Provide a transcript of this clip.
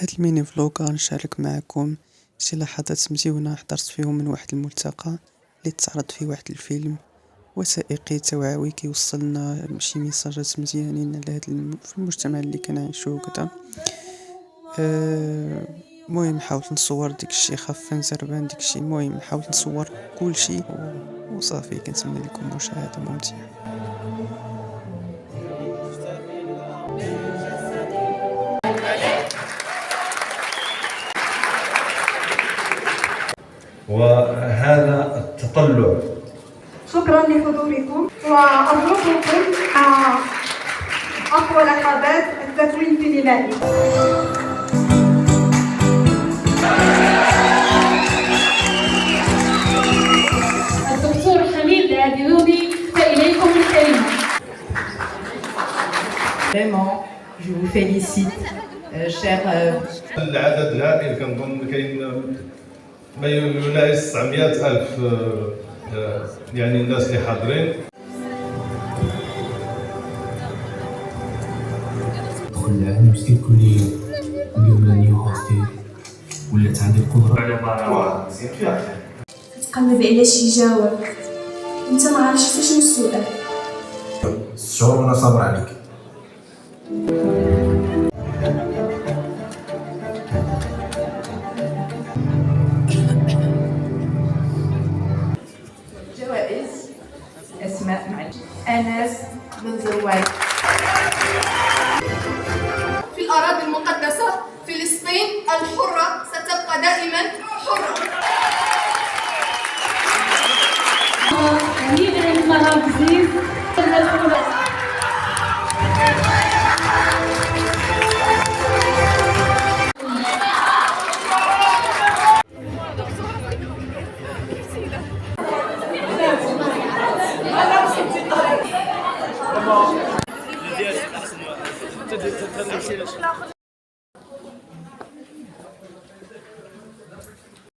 في هاد الميني فلوق غنشارك معكم شي لحظات مزيونة حضرت فيهم من واحد الملتقى اللي تعرض فيه واحد الفيلم وثائقي توعوي كيوصلنا شي ميساجات مزيانين على هاد في المجتمع اللي كنعيشوه وكذا. المهم حاولت نصور داكشي خفن زربان داكشي، المهم حاولت نصور كلشي وصافي. كنتمنى لكم مشاهدة ممتعة. وهذا التطلع. شكرا لحضوركم وأترككم أقوى لحظات التكوين السينمائي. الدكتور حميد العديوني فإليكم الكلمة. Vraiment, je vous félicite, cher. العدد الهائل كنظن كاين ما يناهز 900,000 يعني الناس اللي حاضرين. دخل على المشكل كلية ولا نيو هوستيل ولات عندي القدرة على تقلب على شي جواب انت ما عارفش فاش السؤال. 6 شهور وانا صابر عليك. جوائز أسماء معي أنس بن زروال. في الأراضي المقدسة فلسطين الحرة ستبقى دائما حرة. أمين المراكزي.